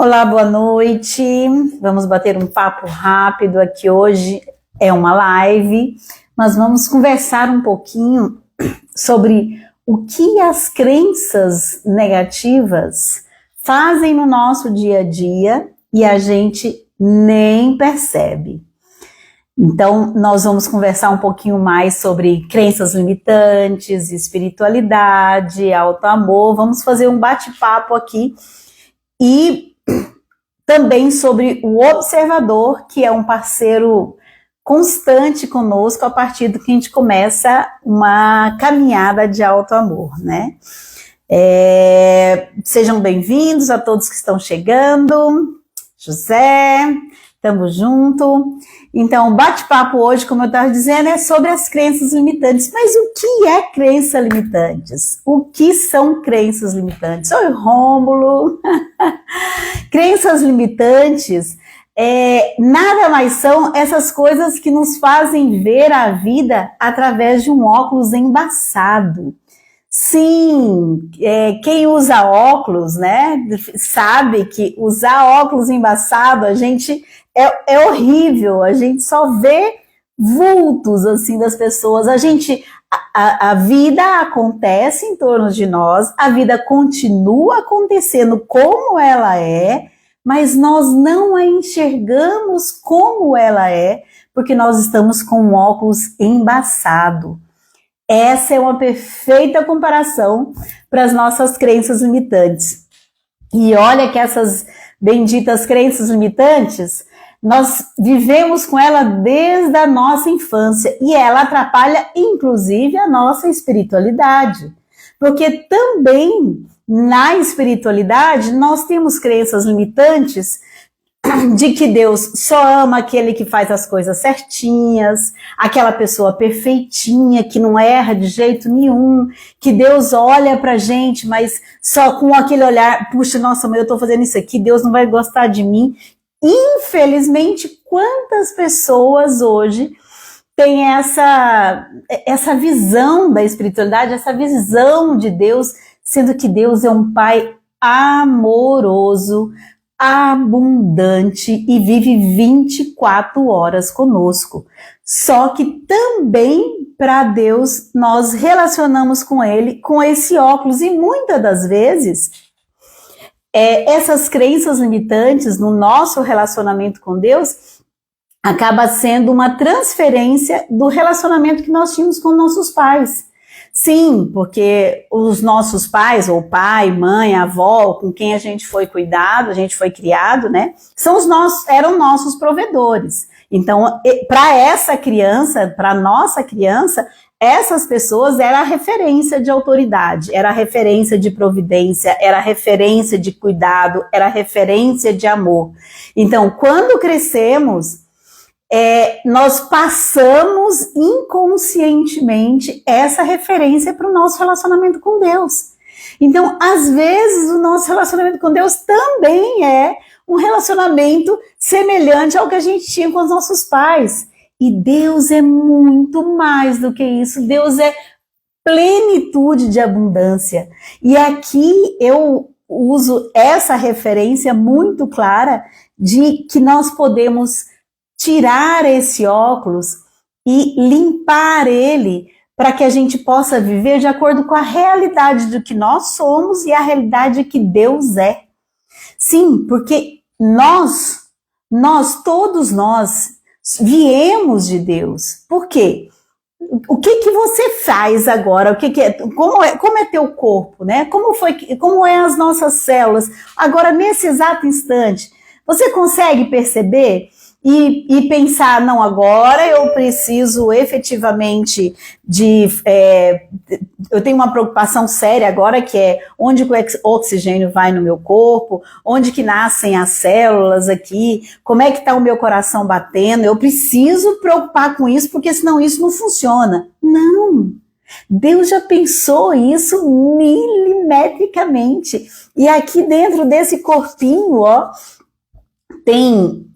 Olá, boa noite. Vamos bater um papo rápido aqui hoje. É uma live, mas vamos conversar um pouquinho sobre o que as crenças negativas fazem no nosso dia a dia e a gente nem percebe. Então, nós vamos conversar um pouquinho mais sobre crenças limitantes, espiritualidade, autoamor. Vamos fazer um bate-papo aqui e também sobre o observador, que é um parceiro constante conosco a partir do que a gente começa uma caminhada de autoamor, né? Sejam bem-vindos a todos que estão chegando. José, tamo junto. Então, o bate-papo hoje, como eu estava dizendo, é sobre as crenças limitantes. Mas o que é crenças limitantes? O que são crenças limitantes? Oi, Rômulo! Crenças limitantes nada mais são essas coisas que nos fazem ver a vida através de um óculos embaçado. Sim, quem usa óculos, né, sabe que usar óculos embaçado, a gente é horrível, a gente só vê vultos assim das pessoas, a vida acontece em torno de nós, a vida continua acontecendo como ela é, mas nós não a enxergamos como ela é, porque nós estamos com um óculos embaçado. Essa é uma perfeita comparação para as nossas crenças limitantes. E olha que essas benditas crenças limitantes, nós vivemos com ela desde a nossa infância e ela atrapalha inclusive a nossa espiritualidade. Porque também na espiritualidade nós temos crenças limitantes de que Deus só ama aquele que faz as coisas certinhas, aquela pessoa perfeitinha, que não erra de jeito nenhum, que Deus olha pra gente, mas só com aquele olhar, puxa, nossa, mas eu tô fazendo isso aqui, Deus não vai gostar de mim. Infelizmente, quantas pessoas hoje têm essa visão da espiritualidade, essa visão de Deus, sendo que Deus é um Pai amoroso, abundante e vive 24 horas conosco. Só que também para Deus nós relacionamos com Ele com esse óculos e muitas das vezes essas crenças limitantes no nosso relacionamento com Deus acaba sendo uma transferência do relacionamento que nós tínhamos com nossos pais. Sim, porque os nossos pais, ou pai, mãe, avó, com quem a gente foi cuidado, a gente foi criado, né? Eram nossos provedores. Então, para essa criança, para nossa criança, essas pessoas eram a referência de autoridade, era a referência de providência, era a referência de cuidado, era a referência de amor. Então, quando crescemos, nós passamos inconscientemente essa referência para o nosso relacionamento com Deus. Então, às vezes, o nosso relacionamento com Deus também é um relacionamento semelhante ao que a gente tinha com os nossos pais. E Deus é muito mais do que isso. Deus é plenitude de abundância. E aqui eu uso essa referência muito clara de que nós podemos tirar esse óculos e limpar ele para que a gente possa viver de acordo com a realidade do que nós somos e a realidade que Deus é. Sim, porque todos nós viemos de Deus. Por quê? O que você faz agora? Como é teu corpo, né? Como é as nossas células agora nesse exato instante? Você consegue perceber e pensar, não, agora eu preciso efetivamente eu tenho uma preocupação séria agora, que é onde o oxigênio vai no meu corpo, onde que nascem as células aqui, como é que está o meu coração batendo, eu preciso preocupar com isso, porque senão isso não funciona. Não! Deus já pensou isso milimetricamente. E aqui dentro desse corpinho, ó, tem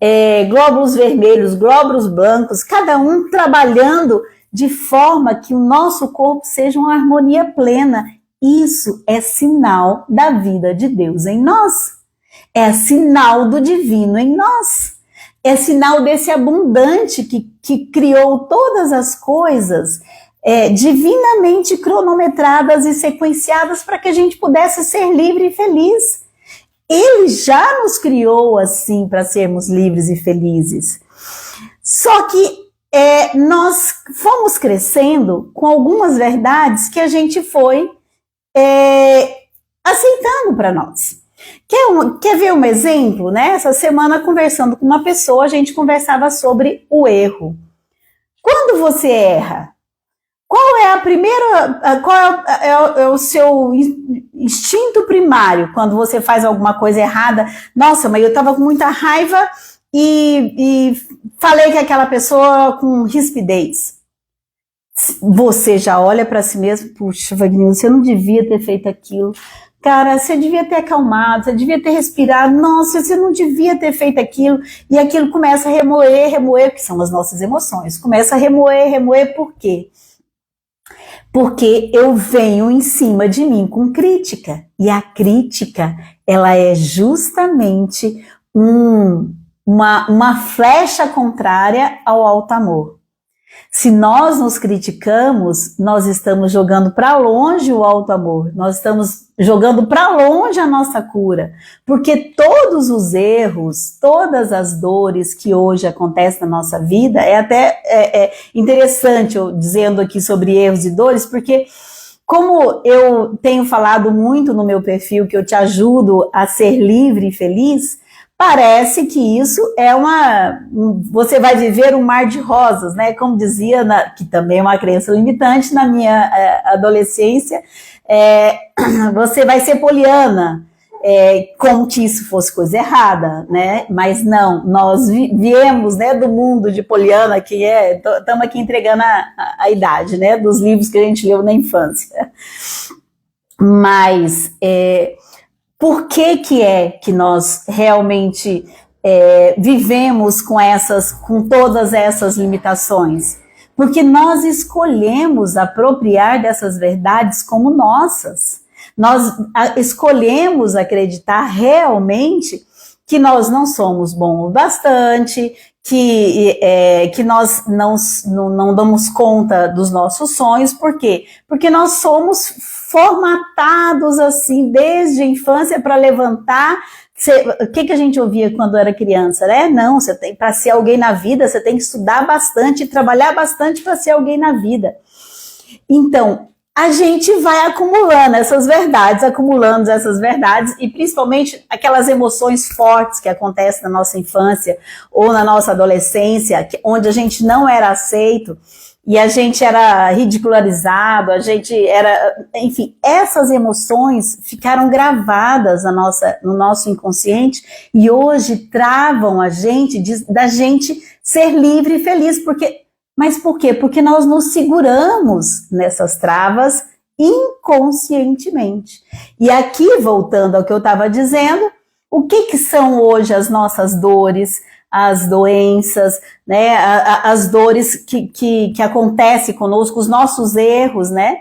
glóbulos vermelhos, glóbulos brancos, cada um trabalhando de forma que o nosso corpo seja uma harmonia plena. Isso é sinal da vida de Deus em nós. É sinal do divino em nós. É sinal desse abundante que criou todas as coisas divinamente cronometradas e sequenciadas para que a gente pudesse ser livre e feliz. Ele já nos criou assim para sermos livres e felizes. Só que nós fomos crescendo com algumas verdades que a gente foi aceitando para nós. Quer ver um exemplo? Né? Essa semana, conversando com uma pessoa, a gente conversava sobre o erro. Quando você erra, qual é a primeira, qual é o seu instinto primário quando você faz alguma coisa errada? Nossa, mas eu estava com muita raiva e falei que aquela pessoa com rispidez. Você já olha para si mesmo, puxa, Wagner, você não devia ter feito aquilo. Cara, você devia ter acalmado, você devia ter respirado. Nossa, você não devia ter feito aquilo. E aquilo começa a remoer, que são as nossas emoções. Começa a remoer, por quê? Porque eu venho em cima de mim com crítica. E a crítica, ela é justamente uma flecha contrária ao alto amor. Se nós nos criticamos, nós estamos jogando para longe o alto amor, nós estamos jogando para longe a nossa cura, porque todos os erros, todas as dores que hoje acontecem na nossa vida, é até interessante eu dizendo aqui sobre erros e dores, porque como eu tenho falado muito no meu perfil que eu te ajudo a ser livre e feliz, parece que isso você vai viver um mar de rosas, né? Como dizia, que também é uma crença limitante na minha adolescência, você vai ser poliana, como se isso fosse coisa errada, né? Mas não, nós viemos, né, do mundo de poliana, que estamos aqui entregando a idade, né, dos livros que a gente leu na infância. Mas por que nós realmente vivemos com todas essas limitações? Porque nós escolhemos apropriar dessas verdades como nossas. Nós escolhemos acreditar realmente que nós não somos bons o bastante, que nós não damos conta dos nossos sonhos. Por quê? Porque nós somos formatados assim desde a infância para levantar. O que a gente ouvia quando era criança, né? Não, você tem, para ser alguém na vida, você tem que estudar bastante e trabalhar bastante para ser alguém na vida. Então, a gente vai acumulando essas verdades, e principalmente aquelas emoções fortes que acontecem na nossa infância ou na nossa adolescência, onde a gente não era aceito e a gente era ridicularizado, enfim, essas emoções ficaram gravadas no nosso inconsciente e hoje travam da gente ser livre e feliz, mas por quê? Porque nós nos seguramos nessas travas inconscientemente. E aqui, voltando ao que eu estava dizendo, o que são hoje as nossas dores, as doenças, né, as dores que acontecem conosco, os nossos erros, né,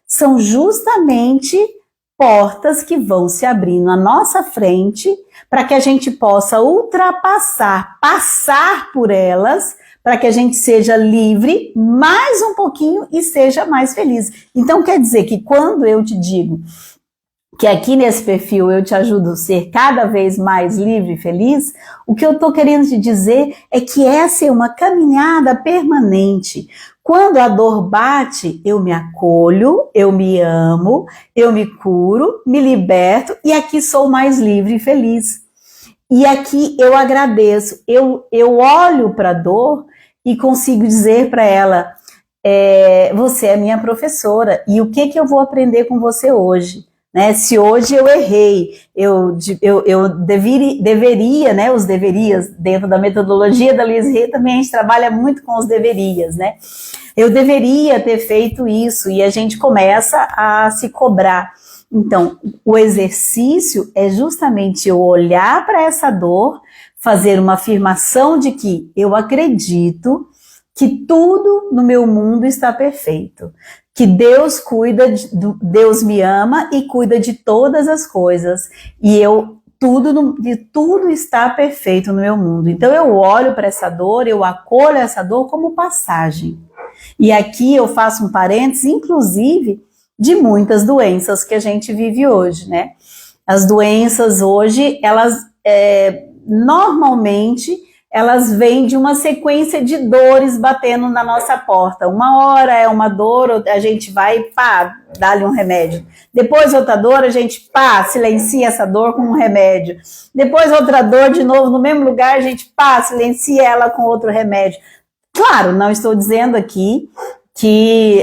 são justamente portas que vão se abrir na nossa frente para que a gente possa passar por elas, para que a gente seja livre mais um pouquinho e seja mais feliz. Então quer dizer que quando eu te digo que aqui nesse perfil eu te ajudo a ser cada vez mais livre e feliz, o que eu estou querendo te dizer é que essa é uma caminhada permanente. Quando a dor bate, eu me acolho, eu me amo, eu me curo, me liberto e aqui sou mais livre e feliz. E aqui eu agradeço, eu olho para a dor e consigo dizer para ela, você é minha professora e o que eu vou aprender com você hoje? Né? Se hoje eu errei, eu deveria, né? Os deverias, dentro da metodologia da Louise Hay, também a gente trabalha muito com os deverias, né? Eu deveria ter feito isso e a gente começa a se cobrar. Então, o exercício é justamente eu olhar para essa dor, fazer uma afirmação de que eu acredito que tudo no meu mundo está perfeito, que Deus Deus me ama e cuida de todas as coisas, e de tudo está perfeito no meu mundo. Então eu olho para essa dor, eu acolho essa dor como passagem. E aqui eu faço um parênteses, inclusive, de muitas doenças que a gente vive hoje, né? As doenças hoje, elas normalmente elas vêm de uma sequência de dores batendo na nossa porta. Uma hora é uma dor, a gente vai, pá, dá-lhe um remédio. Depois outra dor, a gente, pá, silencia essa dor com um remédio. Depois outra dor, de novo, no mesmo lugar, a gente, pá, silencia ela com outro remédio. Claro, não estou dizendo aqui que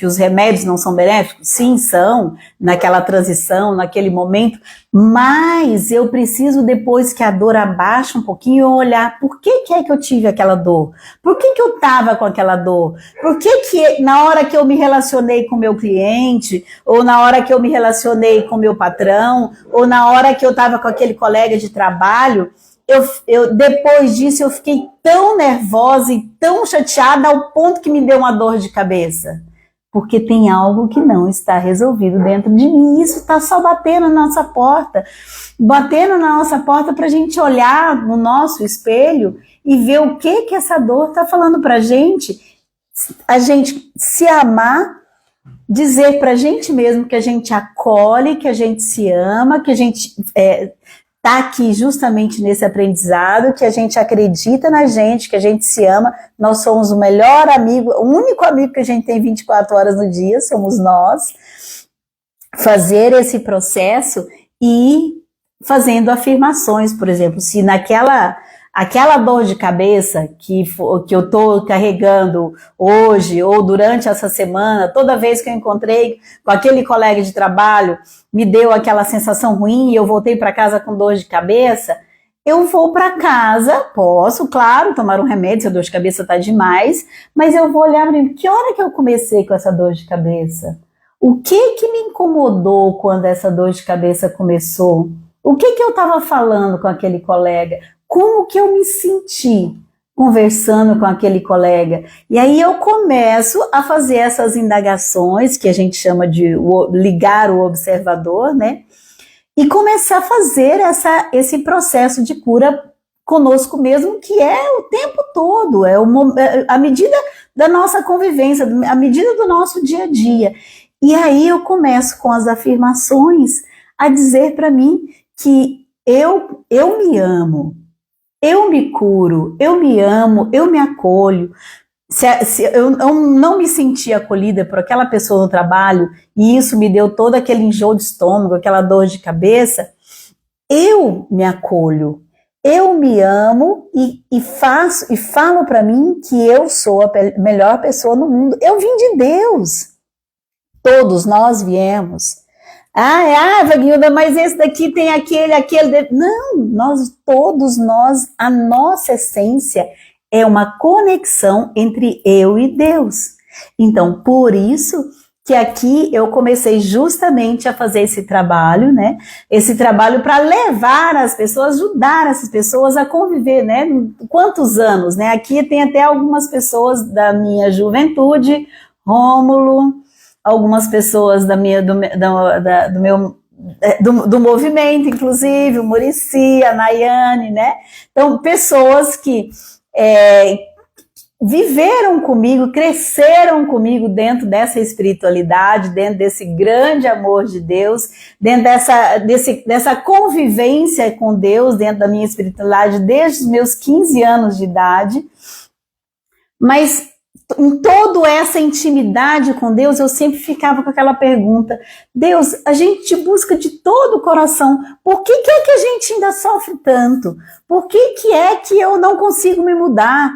os remédios não são benéficos, sim, são, naquela transição, naquele momento, mas eu preciso, depois que a dor abaixa um pouquinho, olhar por que é que eu tive aquela dor, por que eu estava com aquela dor, por que na hora que eu me relacionei com o meu cliente, ou na hora que eu me relacionei com o meu patrão, ou na hora que eu estava com aquele colega de trabalho, depois disso eu fiquei tão nervosa e tão chateada ao ponto que me deu uma dor de cabeça. Porque tem algo que não está resolvido dentro de mim. E isso está só batendo na nossa porta. Batendo na nossa porta para a gente olhar no nosso espelho e ver o que essa dor está falando para a gente. A gente se amar, dizer para a gente mesmo que a gente acolhe, que a gente se ama, que a gente... está aqui justamente nesse aprendizado, que a gente acredita na gente, que a gente se ama, nós somos o melhor amigo, o único amigo que a gente tem 24 horas no dia, somos nós. Fazer esse processo e fazendo afirmações, por exemplo, se aquela dor de cabeça que eu estou carregando hoje ou durante essa semana, toda vez que eu encontrei com aquele colega de trabalho, me deu aquela sensação ruim e eu voltei para casa com dor de cabeça, eu vou para casa, posso, claro, tomar um remédio se a dor de cabeça está demais, mas eu vou olhar para mim, que hora que eu comecei com essa dor de cabeça? O que me incomodou quando essa dor de cabeça começou? O que eu estava falando com aquele colega? Como que eu me senti conversando com aquele colega? E aí eu começo a fazer essas indagações, que a gente chama de ligar o observador, né? E começar a fazer esse processo de cura conosco mesmo, que é o tempo todo, a medida da nossa convivência, a medida do nosso dia a dia. E aí eu começo com as afirmações a dizer para mim que eu me amo. Eu me curo, eu me amo, eu me acolho. Se eu não me senti acolhida por aquela pessoa no trabalho e isso me deu todo aquele enjoo de estômago, aquela dor de cabeça, eu me acolho, eu me amo e falo para mim que eu sou a melhor pessoa no mundo. Eu vim de Deus. Todos nós viemos. Wagilda, mas esse daqui tem aquele. Não, todos nós, a nossa essência é uma conexão entre eu e Deus. Então, por isso que aqui eu comecei justamente a fazer esse trabalho, né? Esse trabalho para levar as pessoas, ajudar essas pessoas a conviver, né? Quantos anos, né? Aqui tem até algumas pessoas da minha juventude, Rômulo, algumas pessoas do movimento, inclusive, o Muricy, a Nayane, né? Então, pessoas que viveram comigo, cresceram comigo dentro dessa espiritualidade, dentro desse grande amor de Deus, dentro dessa convivência com Deus, dentro da minha espiritualidade, desde os meus 15 anos de idade. Mas em toda essa intimidade com Deus, eu sempre ficava com aquela pergunta: Deus, a gente te busca de todo o coração, por que é que a gente ainda sofre tanto? Por que é que eu não consigo me mudar?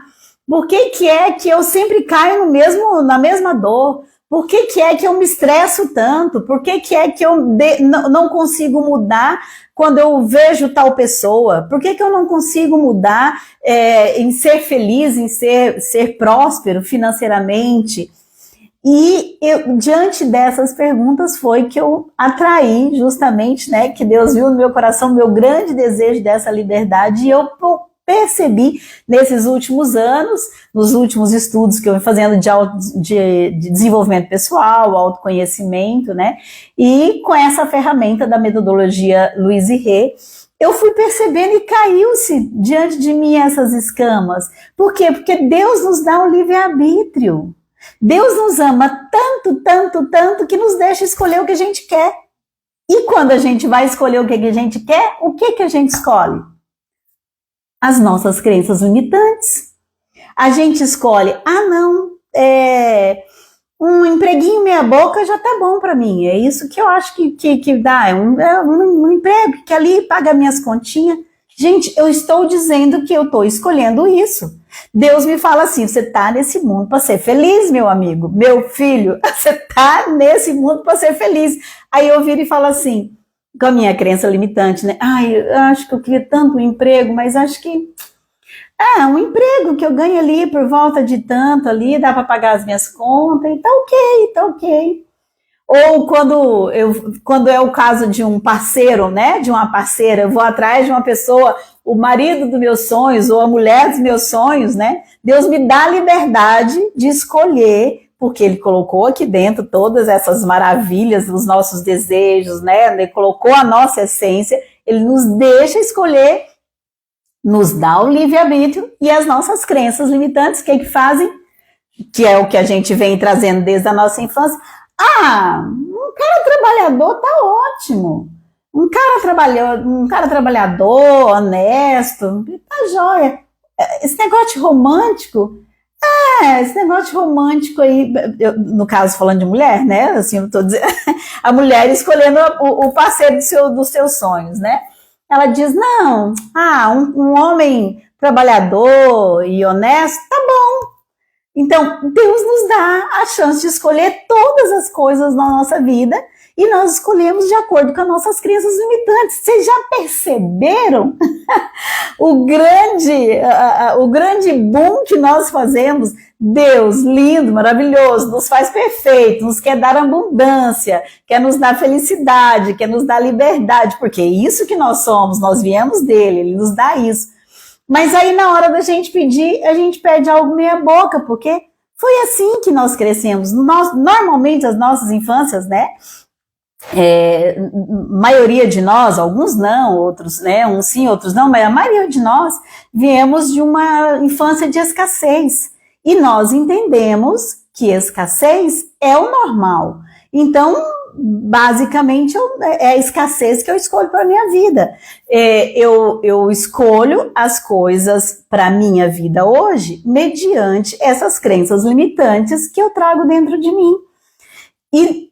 Por que é que eu sempre caio na mesma dor? Por que é que eu me estresso tanto? Por que é que eu não consigo mudar quando eu vejo tal pessoa? Por que eu não consigo mudar em ser feliz, em ser próspero financeiramente? E diante dessas perguntas foi que eu atraí justamente, né, que Deus viu no meu coração o meu grande desejo dessa liberdade, e eu percebi nesses últimos anos, nos últimos estudos que eu fui fazendo de desenvolvimento pessoal, autoconhecimento, né? E com essa ferramenta da metodologia Louise Hay, eu fui percebendo e caiu-se diante de mim essas escamas. Por quê? Porque Deus nos dá o livre-arbítrio. Deus nos ama tanto, tanto, tanto, que nos deixa escolher o que a gente quer. E quando a gente vai escolher o que a gente quer, o que a gente escolhe? As nossas crenças limitantes. A gente escolhe, um empreguinho meia boca já tá bom para mim. É isso que eu acho que dá. É um emprego que ali paga minhas continhas. Gente, eu estou dizendo que eu estou escolhendo isso. Deus me fala assim, você tá nesse mundo para ser feliz, meu amigo, meu filho, você tá nesse mundo para ser feliz. Aí eu viro e falo assim, com a minha crença limitante, né? Eu acho que eu queria tanto um emprego, mas acho que um emprego que eu ganho ali por volta de tanto ali, dá para pagar as minhas contas, e tá ok. Ou quando é o caso de um parceiro, né, de uma parceira, eu vou atrás de uma pessoa, o marido dos meus sonhos, ou a mulher dos meus sonhos, né, Deus me dá a liberdade de escolher, porque Ele colocou aqui dentro todas essas maravilhas, os nossos desejos, né, Ele colocou a nossa essência, Ele nos deixa escolher, nos dá o livre-arbítrio, e as nossas crenças limitantes, o que fazem? Que é o que a gente vem trazendo desde a nossa infância. Um cara trabalhador tá ótimo. Um cara trabalhador, honesto, tá joia. Esse negócio romântico, aí, no caso falando de mulher, né? Assim, eu tô dizendo, a mulher escolhendo o parceiro dos seus sonhos, né? Ela diz, não, um homem trabalhador e honesto, tá bom. Então, Deus nos dá a chance de escolher todas as coisas na nossa vida e nós escolhemos de acordo com as nossas crenças limitantes. Vocês já perceberam o grande boom que nós fazemos? Deus, lindo, maravilhoso, nos faz perfeito, nos quer dar abundância, quer nos dar felicidade, quer nos dar liberdade, porque é isso que nós somos, nós viemos dele, ele nos dá isso. Mas aí na hora da gente pedir, a gente pede algo meia boca, porque foi assim que nós crescemos. Normalmente as nossas infâncias, né? Maioria de nós, alguns não, outros, né? Uns sim, outros não, mas a maioria de nós viemos de uma infância de escassez. E nós entendemos que escassez é o normal. Então, basicamente, é a escassez que eu escolho para a minha vida. Eu escolho as coisas para a minha vida hoje mediante essas crenças limitantes que eu trago dentro de mim. E,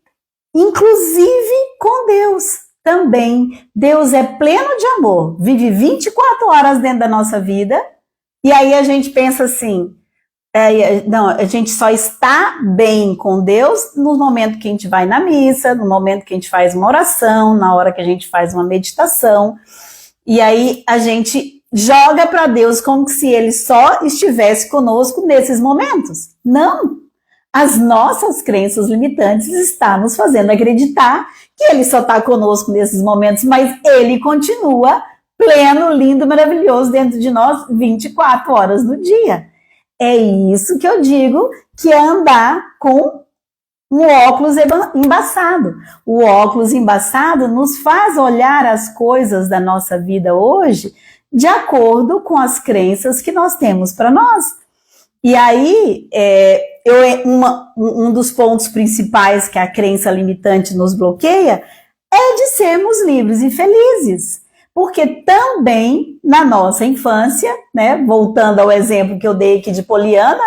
inclusive, com Deus também. Deus é pleno de amor, vive 24 horas dentro da nossa vida, e aí a gente pensa assim, não, a gente só está bem com Deus no momento que a gente vai na missa, no momento que a gente faz uma oração, na hora que a gente faz uma meditação, e aí a gente joga para Deus como se Ele só estivesse conosco nesses momentos. Não! As nossas crenças limitantes estão nos fazendo acreditar que Ele só está conosco nesses momentos, mas Ele continua pleno, lindo, maravilhoso dentro de nós 24 horas no dia. É isso que eu digo que é andar com um óculos embaçado. O óculos embaçado nos faz olhar as coisas da nossa vida hoje de acordo com as crenças que nós temos para nós. E aí, um dos pontos principais que a crença limitante nos bloqueia é de sermos livres e felizes. Porque também, na nossa infância, né, voltando ao exemplo que eu dei aqui de Poliana,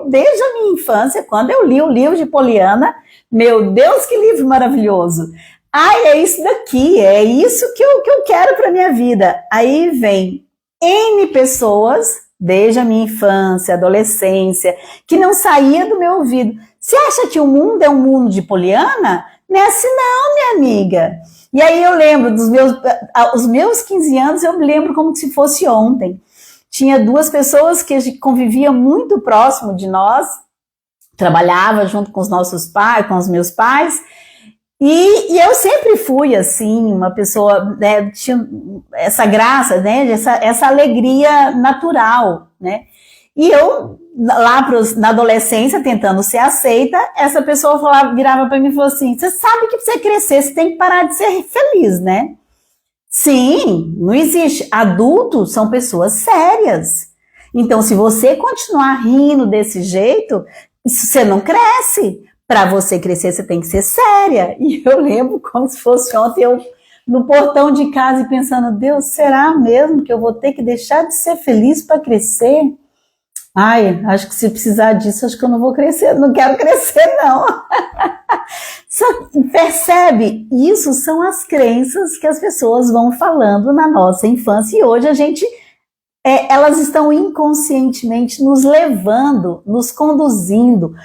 desde a minha infância, quando eu li o livro de Poliana, meu Deus, que livro maravilhoso! É isso daqui, é isso que eu quero para minha vida. Aí vem N pessoas, desde a minha infância, adolescência, que não saía do meu ouvido. Você acha que o mundo é um mundo de Poliana? Não é assim não, minha amiga. E aí eu lembro os meus 15 anos, eu me lembro como se fosse ontem. Tinha duas pessoas que conviviam muito próximo de nós, trabalhava junto com os nossos pais, com os meus pais, E eu sempre fui, assim, uma pessoa, né, tinha essa graça, né, essa alegria natural, né? E eu, lá na adolescência, tentando ser aceita, essa pessoa virava para mim e falou assim, você sabe que para você crescer, você tem que parar de ser feliz, né? Sim, não existe. Adultos são pessoas sérias. Então, se você continuar rindo desse jeito, você não cresce. Para você crescer, você tem que ser séria. E eu lembro como se fosse ontem, eu no portão de casa e pensando, Deus, será mesmo que eu vou ter que deixar de ser feliz para crescer? Ai, acho que se precisar disso, acho que eu não vou crescer, não quero crescer, não. Só percebe? Isso são as crenças que as pessoas vão falando na nossa infância e hoje a gente, elas estão inconscientemente nos levando, nos conduzindo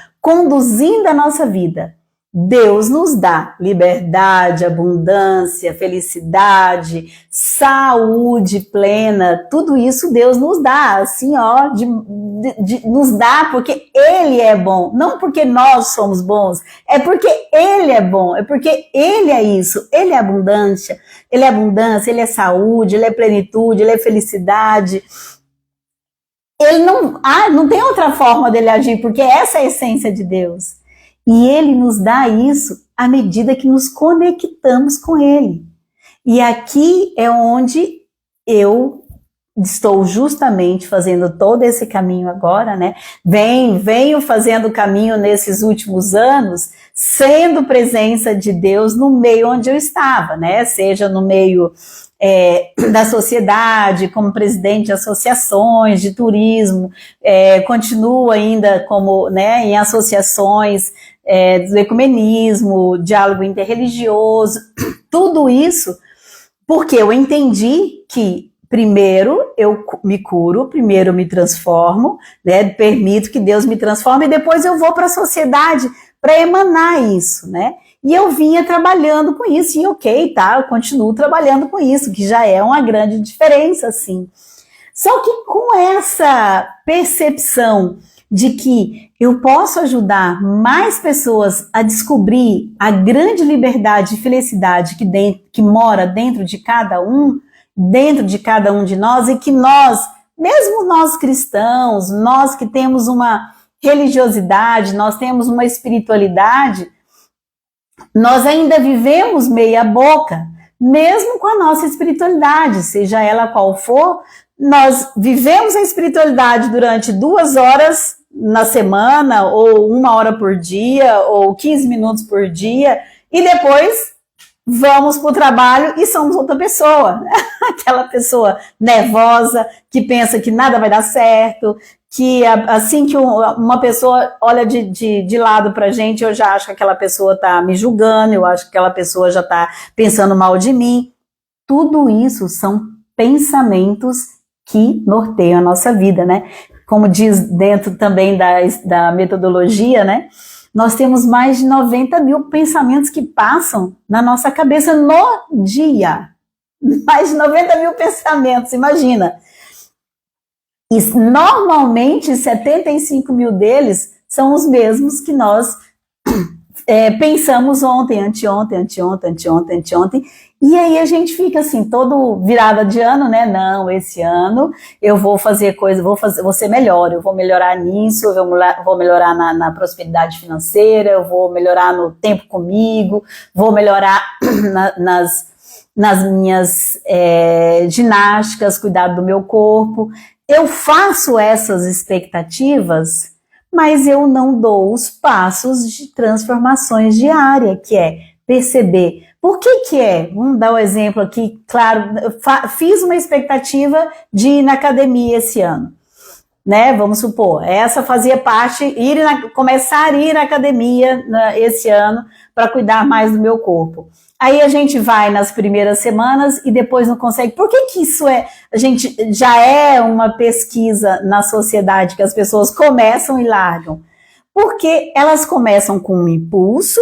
a nossa vida. Deus nos dá liberdade, abundância, felicidade, saúde plena, tudo isso Deus nos dá, assim, ó, nos dá porque Ele é bom, não porque nós somos bons, é porque Ele é bom, é porque Ele é isso, Ele é abundância, Ele é saúde, Ele é plenitude, Ele é felicidade. Ele não tem outra forma dele agir, porque essa é a essência de Deus. E Ele nos dá isso à medida que nos conectamos com Ele. E aqui é onde eu estou justamente fazendo todo esse caminho agora, né? Venho fazendo o caminho nesses últimos anos, sendo presença de Deus no meio onde eu estava, né? Seja no meio da sociedade, como presidente de associações de turismo, continuo ainda como, né, em associações do ecumenismo, diálogo interreligioso, tudo isso porque eu entendi que primeiro eu me curo, primeiro eu me transformo, né, permito que Deus me transforme e depois eu vou para a sociedade para emanar isso, né? E eu vinha trabalhando com isso, e ok, tá, eu continuo trabalhando com isso, que já é uma grande diferença, assim. Só que com essa percepção de que eu posso ajudar mais pessoas a descobrir a grande liberdade e felicidade que mora dentro de cada um de nós, e que nós, mesmo nós cristãos, nós que temos uma religiosidade, nós temos uma espiritualidade, nós ainda vivemos meia boca, mesmo com a nossa espiritualidade, seja ela qual for, nós vivemos a espiritualidade durante 2 horas na semana, ou 1 hora por dia, ou 15 minutos por dia, e depois vamos para o trabalho e somos outra pessoa. Aquela pessoa nervosa, que pensa que nada vai dar certo, que assim que uma pessoa olha de lado pra gente, eu já acho que aquela pessoa tá me julgando, eu acho que aquela pessoa já tá pensando mal de mim. Tudo isso são pensamentos que norteiam a nossa vida, né? Como diz dentro também da metodologia, né? Nós temos mais de 90 mil pensamentos que passam na nossa cabeça no dia. Mais de 90 mil pensamentos, imagina. E normalmente 75 mil deles são os mesmos que nós pensamos ontem, anteontem, e aí a gente fica assim, todo virada de ano, né? Não, esse ano eu vou fazer coisa, vou ser melhor, eu vou melhorar nisso, eu vou melhorar na prosperidade financeira, eu vou melhorar no tempo comigo, vou melhorar nas minhas ginásticas, cuidar do meu corpo. Eu faço essas expectativas, mas eu não dou os passos de transformações diárias, que é perceber por que é. Vamos dar um exemplo aqui, claro, fiz uma expectativa de ir na academia esse ano, né? Vamos supor, essa fazia parte, começar a ir na academia esse ano para cuidar mais do meu corpo. Aí a gente vai nas primeiras semanas e depois não consegue. Por que isso a gente já é uma pesquisa na sociedade que as pessoas começam e largam? Porque elas começam com um impulso,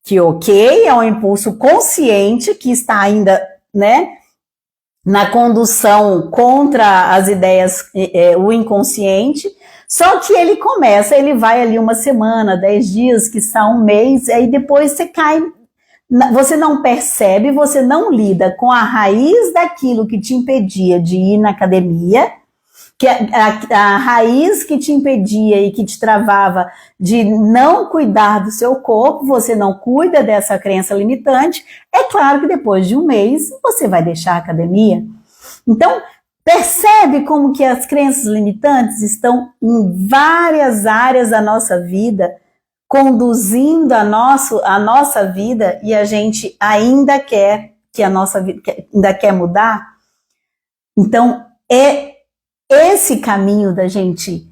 que ok, é um impulso consciente, que está ainda, né, na condução contra as ideias, o inconsciente, só que ele vai ali 1 semana, 10 dias, que está 1 mês, aí depois você cai você não percebe, você não lida com a raiz daquilo que te impedia de ir na academia, que a raiz que te impedia e que te travava de não cuidar do seu corpo, você não cuida dessa crença limitante, é claro que depois de um mês você vai deixar a academia. Então, percebe como que as crenças limitantes estão em várias áreas da nossa vida, conduzindo a nossa vida, e a gente ainda quer que a nossa vida ainda quer mudar? Então, esse caminho da gente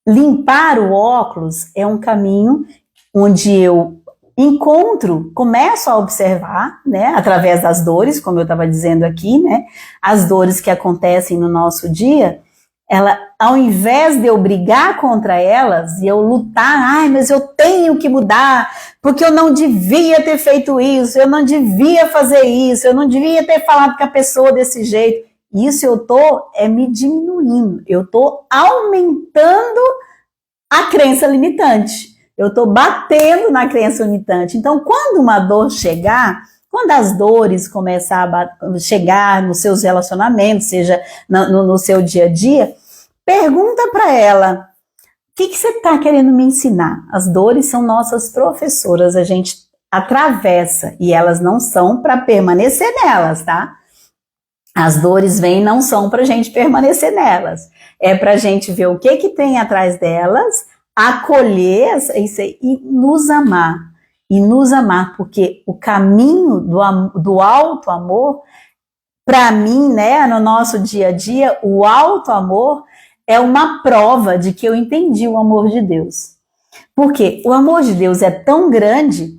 limpar o óculos é um caminho onde eu começo a observar, né, através das dores, como eu estava dizendo aqui, né, as dores que acontecem no nosso dia, ao invés de eu brigar contra elas e eu lutar, mas eu tenho que mudar, porque eu não devia ter feito isso, eu não devia fazer isso, eu não devia ter falado com a pessoa desse jeito. Isso eu tô me diminuindo, eu tô aumentando a crença limitante, eu tô batendo na crença limitante. Então, quando uma dor chegar, quando as dores começar a chegar nos seus relacionamentos, seja no seu dia a dia, pergunta para ela, o que você está querendo me ensinar? As dores são nossas professoras, a gente atravessa, e elas não são para permanecer nelas, tá? As dores vêm, não são para a gente permanecer nelas, é para a gente ver o que tem atrás delas, acolher isso aí, e nos amar, porque o caminho do alto amor, para mim, né, no nosso dia a dia, o alto amor é uma prova de que eu entendi o amor de Deus, porque o amor de Deus é tão grande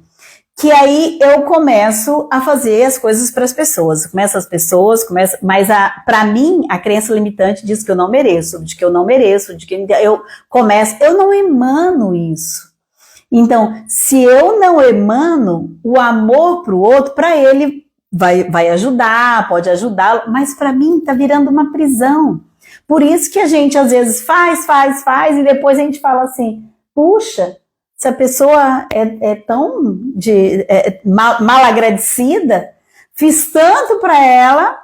que aí eu começo a fazer as coisas para as pessoas. Mas para mim, a crença limitante diz que eu não mereço, de que eu não emano isso. Então, se eu não emano o amor para o outro, para ele vai ajudar, pode ajudá-lo, mas para mim está virando uma prisão. Por isso que a gente às vezes faz, e depois a gente fala assim, puxa, se a pessoa é tão mal agradecida, fiz tanto para ela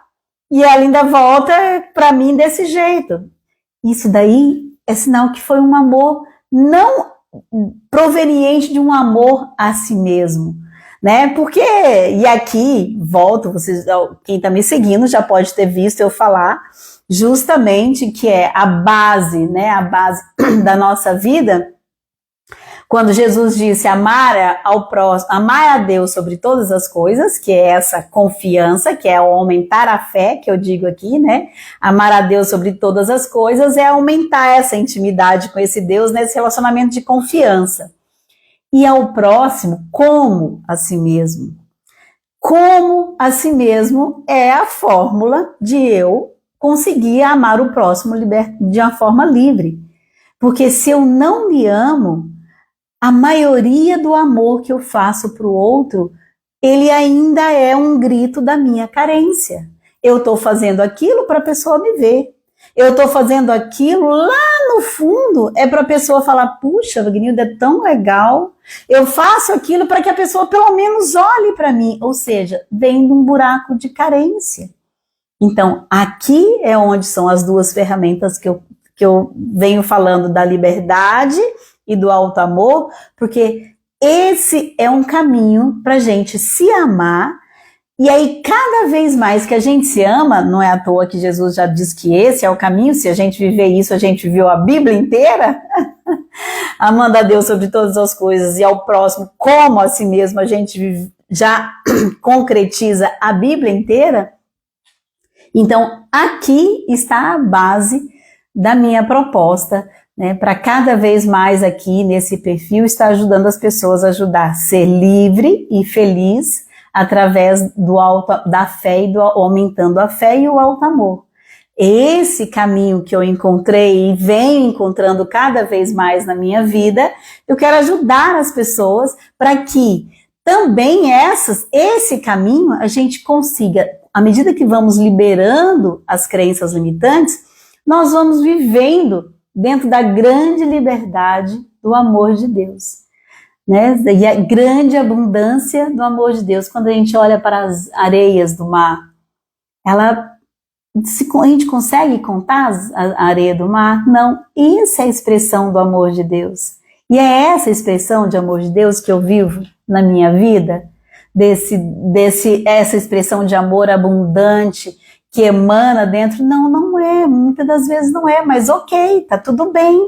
e ela ainda volta para mim desse jeito. Isso daí é sinal que foi um amor não proveniente de um amor a si mesmo, né? Porque, e aqui, volto, quem está me seguindo já pode ter visto eu falar justamente que é a base, né? A base da nossa vida. Quando Jesus disse amar ao próximo, amar a Deus sobre todas as coisas, que é essa confiança, que é aumentar a fé, que eu digo aqui, né? Amar a Deus sobre todas as coisas é aumentar essa intimidade com esse Deus nesse relacionamento de confiança. E ao próximo, como a si mesmo. Como a si mesmo é a fórmula de eu conseguir amar o próximo de uma forma livre. Porque se eu não me amo, a maioria do amor que eu faço para o outro, ele ainda é um grito da minha carência. Eu estou fazendo aquilo para a pessoa me ver. Eu estou fazendo aquilo lá no fundo, é para a pessoa falar, puxa, Wagnilda, é tão legal. Eu faço aquilo para que a pessoa pelo menos olhe para mim. Ou seja, vem de um buraco de carência. Então, aqui é onde são as duas ferramentas que eu venho falando da liberdade e do alto amor, porque esse é um caminho para a gente se amar, e aí cada vez mais que a gente se ama, não é à toa que Jesus já diz que esse é o caminho, se a gente viver isso, a gente viveu a Bíblia inteira, amando a Deus sobre todas as coisas e ao próximo como a si mesmo, a gente já concretiza a Bíblia inteira. Então aqui está a base da minha proposta, né, para cada vez mais aqui nesse perfil estar ajudando as pessoas a ajudar a ser livre e feliz através da fé e aumentando a fé e o alto amor. Esse caminho que eu encontrei e venho encontrando cada vez mais na minha vida, eu quero ajudar as pessoas para que também esse caminho a gente consiga, à medida que vamos liberando as crenças limitantes, nós vamos vivendo dentro da grande liberdade do amor de Deus. né? E a grande abundância do amor de Deus. Quando a gente olha para as areias do mar, a gente consegue contar a areia do mar? Não. Isso é a expressão do amor de Deus. E é essa expressão de amor de Deus que eu vivo na minha vida, essa expressão de amor abundante que emana dentro. Não é, muitas das vezes não é, mas ok, tá tudo bem.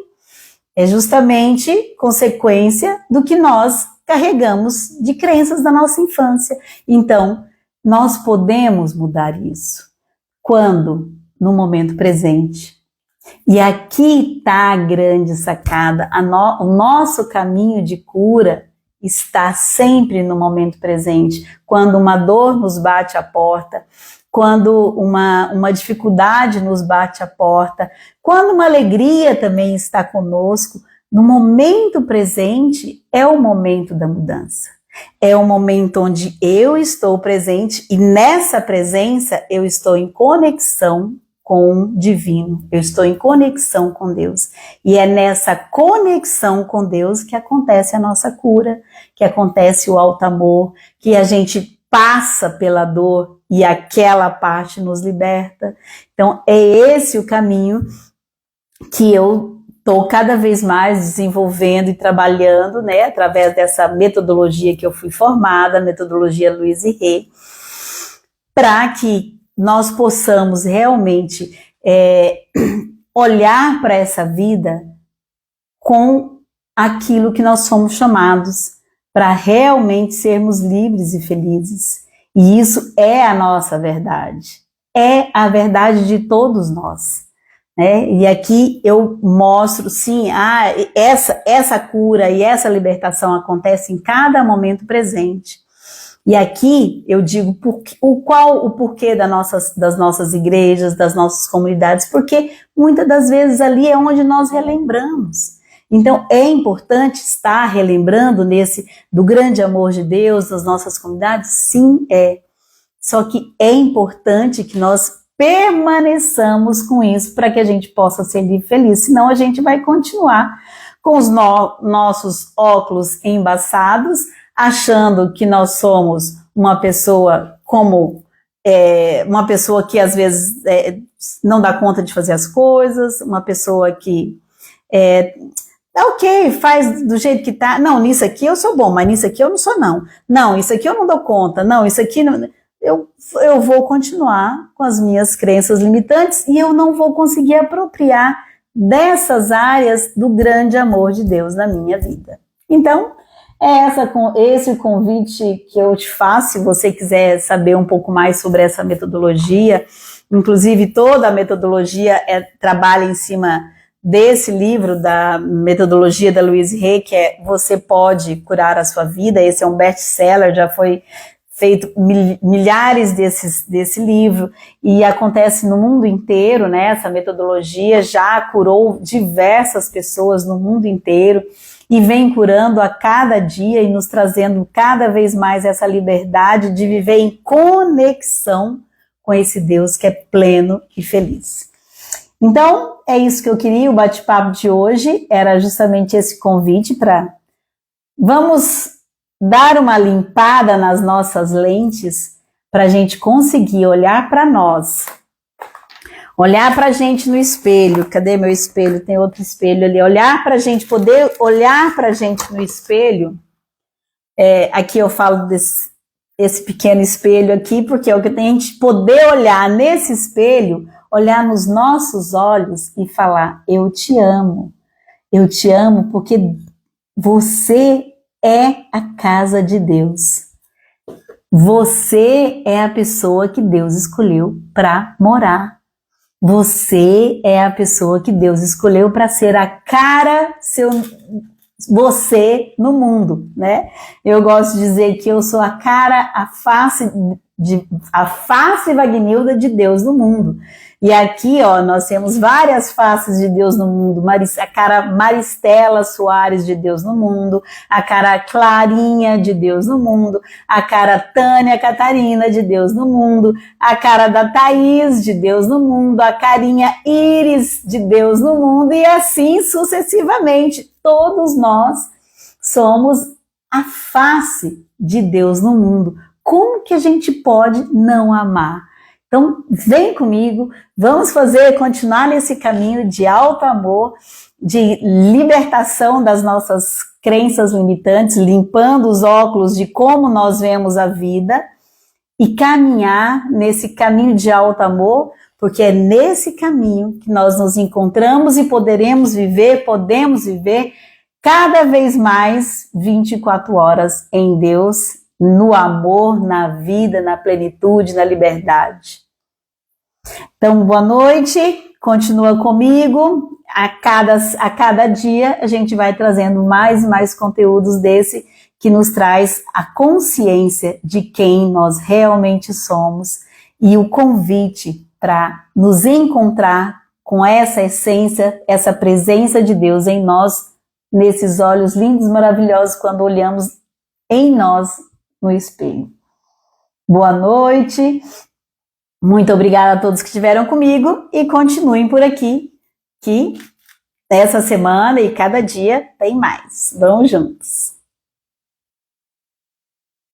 É justamente consequência do que nós carregamos de crenças da nossa infância. Então, nós podemos mudar isso. Quando? No momento presente. E aqui está a grande sacada. O nosso caminho de cura está sempre no momento presente. Quando uma dor nos bate à porta, quando uma dificuldade nos bate à porta, quando uma alegria também está conosco, no momento presente é o momento da mudança. É o momento onde eu estou presente e nessa presença eu estou em conexão com o divino, eu estou em conexão com Deus. E é nessa conexão com Deus que acontece a nossa cura, que acontece o alto amor, que a gente passa pela dor e aquela parte nos liberta. Então é esse o caminho que eu estou cada vez mais desenvolvendo e trabalhando, né, através dessa metodologia que eu fui formada, a metodologia Louise Hay, para que nós possamos realmente olhar para essa vida com aquilo que nós somos chamados, para realmente sermos livres e felizes. E isso é a nossa verdade, é a verdade de todos nós. E aqui eu mostro, sim, essa cura e essa libertação acontece em cada momento presente. E aqui eu digo o porquê das nossas igrejas, das nossas comunidades, porque muitas das vezes ali é onde nós relembramos. Então é importante estar relembrando do grande amor de Deus nas nossas comunidades? Sim, é. Só que é importante que nós permaneçamos com isso para que a gente possa ser livre e feliz, senão a gente vai continuar com os nossos óculos embaçados, achando que nós somos uma pessoa uma pessoa que às vezes não dá conta de fazer as coisas, uma pessoa que ok, faz do jeito que tá, não, nisso aqui eu sou bom, mas nisso aqui eu não sou não, isso aqui eu não dou conta, não, isso aqui não... Eu vou continuar com as minhas crenças limitantes e eu não vou conseguir apropriar dessas áreas do grande amor de Deus na minha vida. Então, esse o convite que eu te faço, se você quiser saber um pouco mais sobre essa metodologia. Inclusive, toda a metodologia trabalha em cima desse livro, da metodologia da Louise Hay, que é Você Pode Curar a Sua Vida. Esse é um best-seller, já foi feito milhares desse livro, e acontece no mundo inteiro, né? Essa metodologia já curou diversas pessoas no mundo inteiro, e vem curando a cada dia e nos trazendo cada vez mais essa liberdade de viver em conexão com esse Deus que é pleno e feliz. Então, é isso que eu queria. O bate-papo de hoje era justamente esse convite para vamos dar uma limpada nas nossas lentes para a gente conseguir olhar para nós, olhar para a gente no espelho. Cadê meu espelho? Tem outro espelho ali. Olhar para a gente, poder olhar para a gente no espelho. Aqui eu falo esse pequeno espelho aqui, porque é o que tem, a gente poder olhar nesse espelho, olhar nos nossos olhos e falar: eu te amo porque você é a casa de Deus. Você é a pessoa que Deus escolheu para morar. Você é a pessoa que Deus escolheu para ser a cara você no mundo, né? Eu gosto de dizer que eu sou a cara, a face Wagnilda de Deus no mundo. E aqui, ó, nós temos várias faces de Deus no mundo. A cara Maristela Soares de Deus no mundo, a cara Clarinha de Deus no mundo, a cara Tânia Catarina de Deus no mundo, a cara da Thaís de Deus no mundo, a carinha Iris de Deus no mundo, e assim sucessivamente. Todos nós somos a face de Deus no mundo. Como que a gente pode não amar? Então, vem comigo, vamos continuar nesse caminho de alto amor, de libertação das nossas crenças limitantes, limpando os óculos de como nós vemos a vida e caminhar nesse caminho de alto amor, porque é nesse caminho que nós nos encontramos e podemos viver cada vez mais 24 horas em Deus, no amor, na vida, na plenitude, na liberdade. Então, boa noite, continua comigo. A cada dia a gente vai trazendo mais e mais conteúdos desse que nos traz a consciência de quem nós realmente somos e o convite para nos encontrar com essa essência, essa presença de Deus em nós, nesses olhos lindos, maravilhosos, quando olhamos em nós no espelho. Boa noite, muito obrigada a todos que estiveram comigo e continuem por aqui, que essa semana e cada dia tem mais. Vamos juntos!